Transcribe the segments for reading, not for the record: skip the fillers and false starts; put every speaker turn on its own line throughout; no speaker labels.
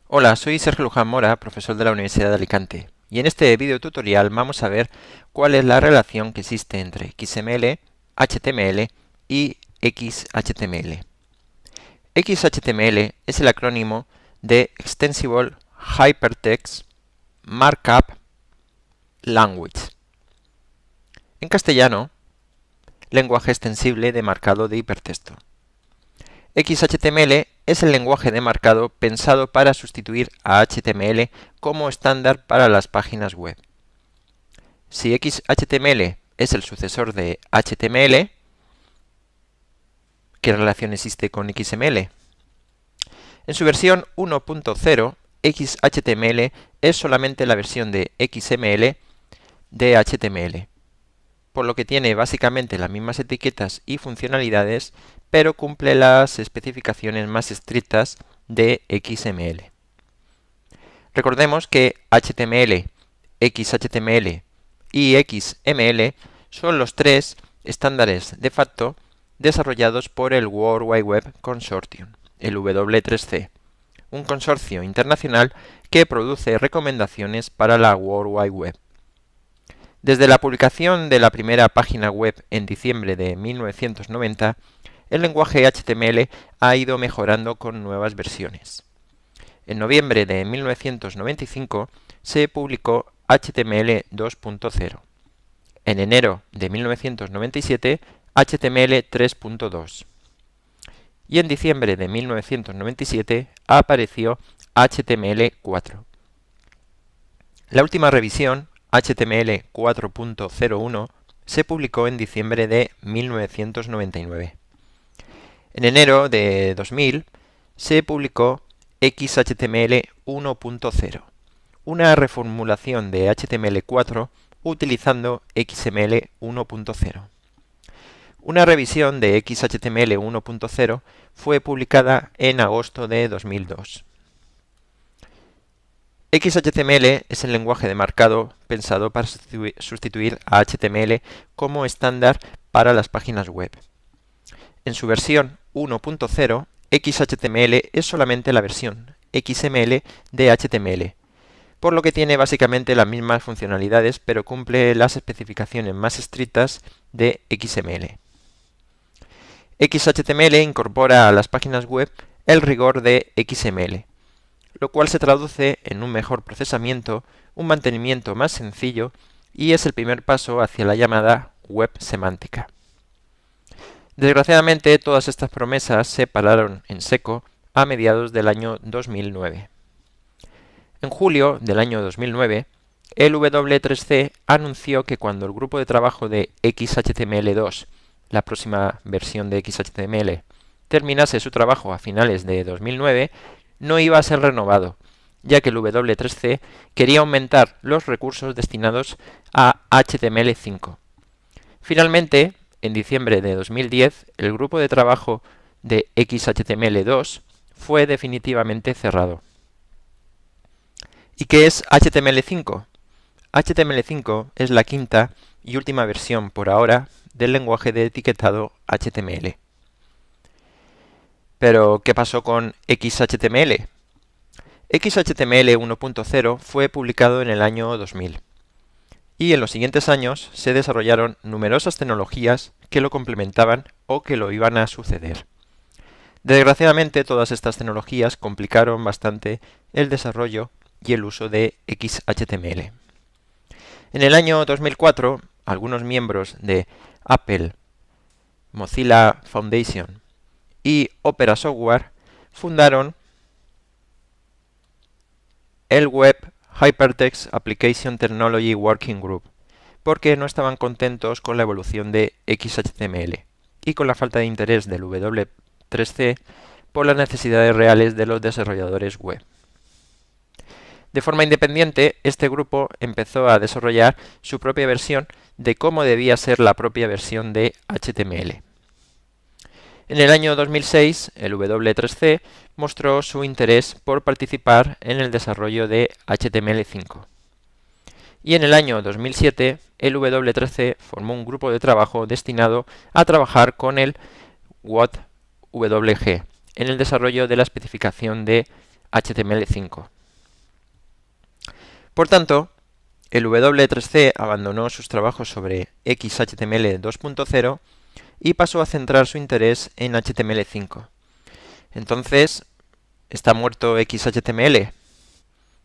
Hola, soy Sergio Luján Mora, profesor de la Universidad de Alicante, y en este video tutorial vamos a ver cuál es la relación que existe entre XML, HTML y XHTML. XHTML es el acrónimo de Extensible Hypertext Markup Language. En castellano, lenguaje extensible de marcado de hipertexto. XHTML es el lenguaje de marcado pensado para sustituir a HTML como estándar para las páginas web. Si XHTML es el sucesor de HTML, ¿qué relación existe con XML? En su versión 1.0, XHTML es solamente la versión de XML de HTML, por lo que tiene básicamente las mismas etiquetas y funcionalidades, pero cumple las especificaciones más estrictas de XML. Recordemos que HTML, XHTML y XML son los tres estándares de facto desarrollados por el World Wide Web Consortium, el W3C, un consorcio internacional que produce recomendaciones para la World Wide Web. Desde la publicación de la primera página web en diciembre de 1990, el lenguaje HTML ha ido mejorando con nuevas versiones. En noviembre de 1995 se publicó HTML 2.0. En enero de 1997, HTML 3.2. Y en diciembre de 1997 apareció HTML 4. La última revisión, HTML 4.01, se publicó en diciembre de 1999. En enero de 2000 se publicó XHTML 1.0, una reformulación de HTML4 utilizando XML 1.0. Una revisión de XHTML 1.0 fue publicada en agosto de 2002. XHTML es el lenguaje de marcado pensado para sustituir a HTML como estándar para las páginas web. En su versión 1.0, XHTML es solamente la versión XML de HTML, por lo que tiene básicamente las mismas funcionalidades, pero cumple las especificaciones más estrictas de XML. XHTML incorpora a las páginas web el rigor de XML, lo cual se traduce en un mejor procesamiento, un mantenimiento más sencillo y es el primer paso hacia la llamada web semántica. Desgraciadamente, todas estas promesas se pararon en seco a mediados del año 2009. En julio del año 2009, el W3C anunció que cuando el grupo de trabajo de XHTML2, la próxima versión de XHTML, terminase su trabajo a finales de 2009, no iba a ser renovado, ya que el W3C quería aumentar los recursos destinados a HTML5. Finalmente, en diciembre de 2010, el grupo de trabajo de XHTML2 fue definitivamente cerrado. ¿Y qué es HTML5? HTML5 es la quinta y última versión por ahora del lenguaje de etiquetado HTML. Pero, ¿qué pasó con XHTML? XHTML 1.0 fue publicado en el año 2000. Y en los siguientes años se desarrollaron numerosas tecnologías que lo complementaban o que lo iban a suceder. Desgraciadamente, todas estas tecnologías complicaron bastante el desarrollo y el uso de XHTML. En el año 2004, algunos miembros de Apple, Mozilla Foundation y Opera Software fundaron el Web Hypertext Application Technology Working Group, porque no estaban contentos con la evolución de XHTML y con la falta de interés del W3C por las necesidades reales de los desarrolladores web. De forma independiente, este grupo empezó a desarrollar su propia versión de cómo debía ser la propia versión de HTML. En el año 2006, el W3C mostró su interés por participar en el desarrollo de HTML5. Y en el año 2007, el W3C formó un grupo de trabajo destinado a trabajar con el WOT WG en el desarrollo de la especificación de HTML5. Por tanto, el W3C abandonó sus trabajos sobre XHTML 2.0 y pasó a centrar su interés en HTML5. Entonces, ¿está muerto XHTML?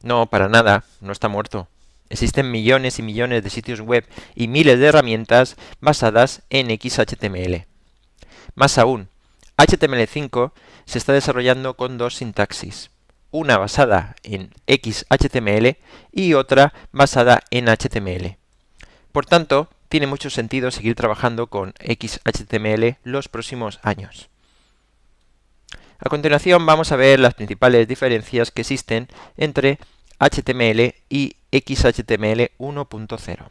No, para nada, no está muerto. Existen millones y millones de sitios web y miles de herramientas basadas en XHTML. Más aún, HTML5 se está desarrollando con dos sintaxis, una basada en XHTML y otra basada en HTML. Por tanto, tiene mucho sentido seguir trabajando con XHTML los próximos años. A continuación vamos a ver las principales diferencias que existen entre HTML y XHTML 1.0.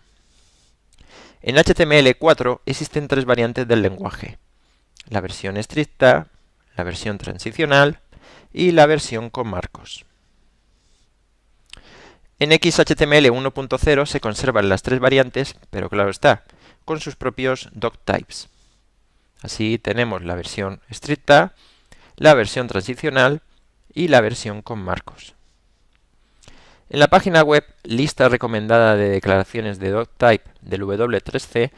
En HTML4 existen tres variantes del lenguaje: la versión estricta, la versión transicional y la versión con marcos. En XHTML 1.0 se conservan las tres variantes, pero claro está, con sus propios doctypes. Así tenemos la versión estricta, la versión transicional y la versión con marcos. En la página web Lista recomendada de declaraciones de doctype del W3C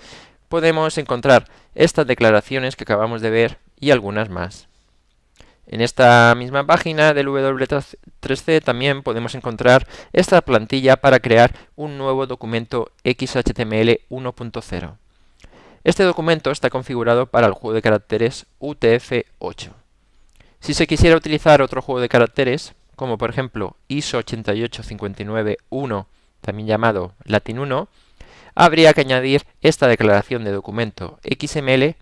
podemos encontrar estas declaraciones que acabamos de ver y algunas más. En esta misma página del W3C también podemos encontrar esta plantilla para crear un nuevo documento XHTML 1.0. Este documento está configurado para el juego de caracteres UTF-8. Si se quisiera utilizar otro juego de caracteres, como por ejemplo ISO 88591, también llamado Latin 1, habría que añadir esta declaración de documento XML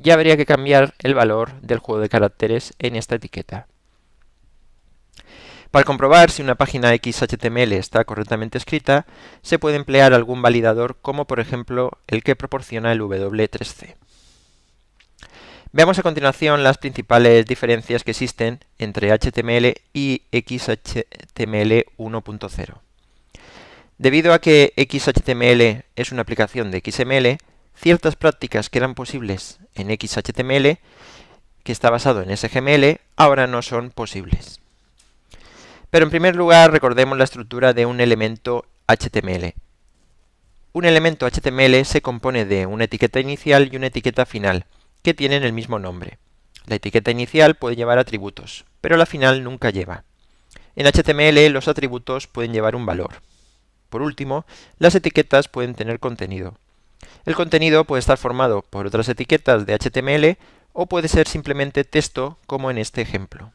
y habría que cambiar el valor del juego de caracteres en esta etiqueta. Para comprobar si una página XHTML está correctamente escrita, se puede emplear algún validador como por ejemplo el que proporciona el W3C. Veamos a continuación las principales diferencias que existen entre HTML y XHTML 1.0. Debido a que XHTML es una aplicación de XML, ciertas prácticas que eran posibles en XHTML, que está basado en SGML, ahora no son posibles. Pero en primer lugar, recordemos la estructura de un elemento HTML. Un elemento HTML se compone de una etiqueta inicial y una etiqueta final, que tienen el mismo nombre. La etiqueta inicial puede llevar atributos, pero la final nunca lleva. En HTML los atributos pueden llevar un valor. Por último, las etiquetas pueden tener contenido. El contenido puede estar formado por otras etiquetas de HTML o puede ser simplemente texto, como en este ejemplo.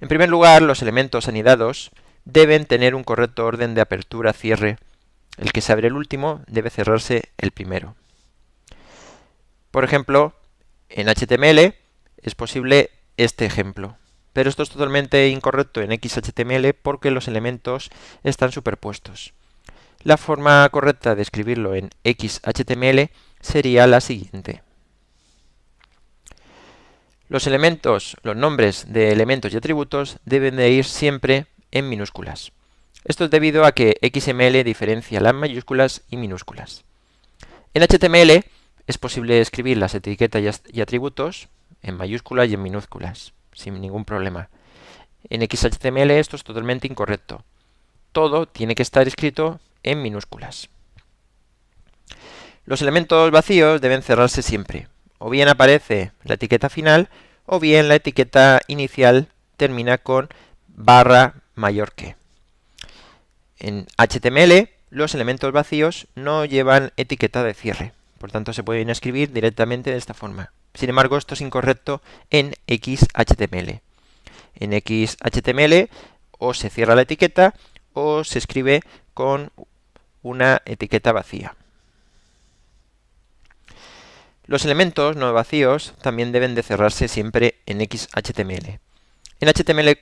En primer lugar, los elementos anidados deben tener un correcto orden de apertura-cierre. El que se abre el último debe cerrarse el primero. Por ejemplo, en HTML es posible este ejemplo, pero esto es totalmente incorrecto en XHTML porque los elementos están superpuestos. La forma correcta de escribirlo en XHTML sería la siguiente. Los nombres de elementos y atributos deben de ir siempre en minúsculas. Esto es debido a que XML diferencia las mayúsculas y minúsculas. En HTML es posible escribir las etiquetas y atributos en mayúsculas y en minúsculas, sin ningún problema. En XHTML esto es totalmente incorrecto. Todo tiene que estar escrito en minúsculas. Los elementos vacíos deben cerrarse siempre. O bien aparece la etiqueta final, o bien la etiqueta inicial termina con barra mayor que. En HTML, los elementos vacíos no llevan etiqueta de cierre. Por tanto, se pueden escribir directamente de esta forma. Sin embargo, esto es incorrecto en XHTML. En XHTML o se cierra la etiqueta o se escribe con una etiqueta vacía. Los elementos no vacíos también deben de cerrarse siempre en XHTML. En HTML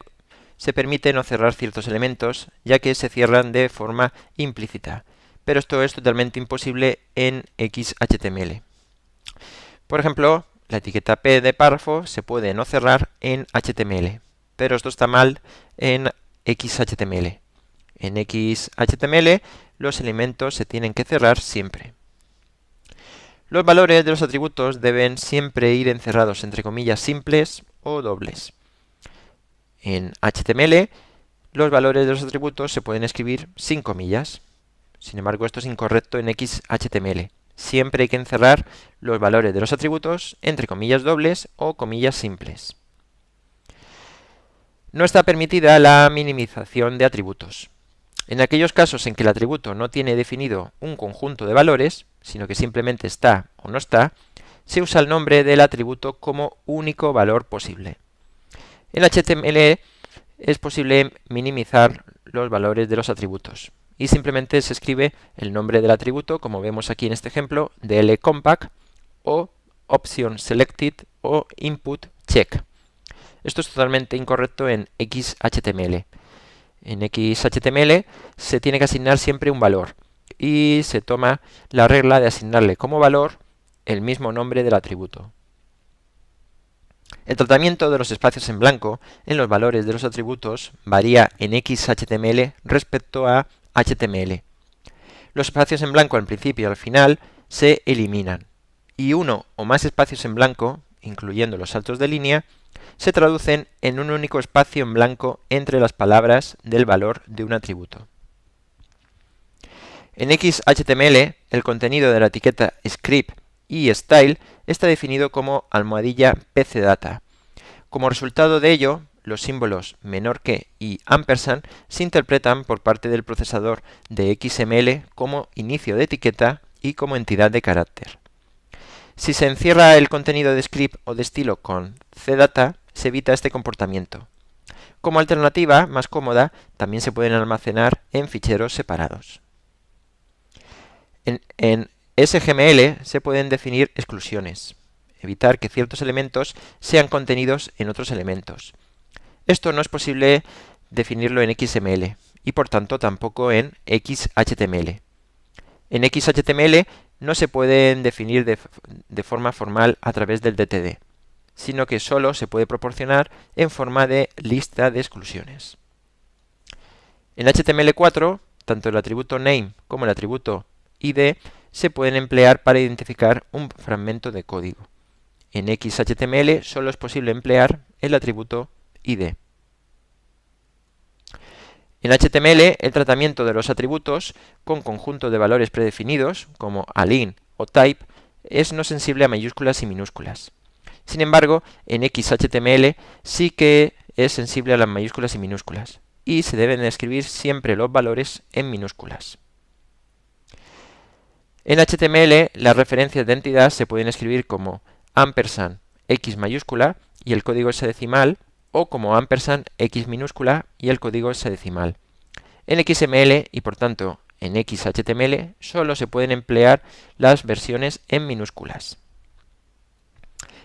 se permite no cerrar ciertos elementos, ya que se cierran de forma implícita, pero esto es totalmente imposible en XHTML. Por ejemplo, la etiqueta P de párrafo se puede no cerrar en HTML, pero esto está mal en XHTML. En XHTML los elementos se tienen que cerrar siempre. Los valores de los atributos deben siempre ir encerrados entre comillas simples o dobles. En HTML, los valores de los atributos se pueden escribir sin comillas. Sin embargo, esto es incorrecto en XHTML. Siempre hay que encerrar los valores de los atributos entre comillas dobles o comillas simples. No está permitida la minimización de atributos. En aquellos casos en que el atributo no tiene definido un conjunto de valores, sino que simplemente está o no está, se usa el nombre del atributo como único valor posible. En HTML es posible minimizar los valores de los atributos y simplemente se escribe el nombre del atributo, como vemos aquí en este ejemplo, dlcompact o option selected o input check. Esto es totalmente incorrecto en XHTML. En XHTML se tiene que asignar siempre un valor y se toma la regla de asignarle como valor el mismo nombre del atributo. El tratamiento de los espacios en blanco en los valores de los atributos varía en XHTML respecto a HTML. Los espacios en blanco al principio y al final se eliminan, y uno o más espacios en blanco, incluyendo los saltos de línea, se traducen en un único espacio en blanco entre las palabras del valor de un atributo. En XHTML, el contenido de la etiqueta script y style está definido como almohadilla pcdata. Como resultado de ello, los símbolos menor que y ampersand se interpretan por parte del procesador de XML como inicio de etiqueta y como entidad de carácter. Si se encierra el contenido de script o de estilo con cdata, se evita este comportamiento. Como alternativa más cómoda, también se pueden almacenar en ficheros separados. En SGML se pueden definir exclusiones, evitar que ciertos elementos sean contenidos en otros elementos. Esto no es posible definirlo en XML y por tanto tampoco en XHTML. En XHTML no se pueden definir de forma formal a través del DTD, sino que solo se puede proporcionar en forma de lista de exclusiones. En HTML4, tanto el atributo name como el atributo id se pueden emplear para identificar un fragmento de código. En XHTML solo es posible emplear el atributo id. En HTML, el tratamiento de los atributos con conjunto de valores predefinidos, como align o type, es no sensible a mayúsculas y minúsculas. Sin embargo, en XHTML sí que es sensible a las mayúsculas y minúsculas, y se deben escribir siempre los valores en minúsculas. En HTML, las referencias de entidad se pueden escribir como ampersand X mayúscula y el código hexadecimal, o como ampersand X minúscula y el código hexadecimal. En XML y por tanto en XHTML solo se pueden emplear las versiones en minúsculas.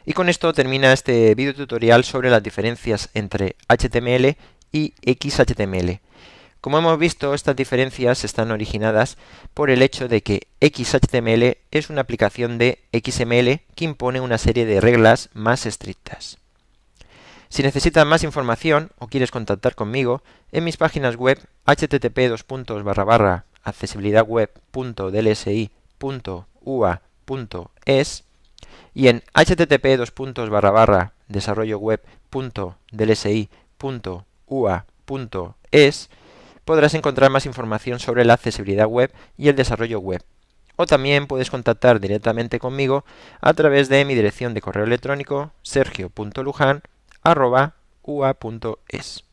Y con esto termina este video tutorial sobre las diferencias entre HTML y XHTML. Como hemos visto, estas diferencias están originadas por el hecho de que XHTML es una aplicación de XML que impone una serie de reglas más estrictas. Si necesitas más información o quieres contactar conmigo, en mis páginas web http://accesibilidadweb.dlsi.ua.es y en http://desarrolloweb.dlsi.ua.es podrás encontrar más información sobre la accesibilidad web y el desarrollo web. O también puedes contactar directamente conmigo a través de mi dirección de correo electrónico sergio.lujan@ua.es.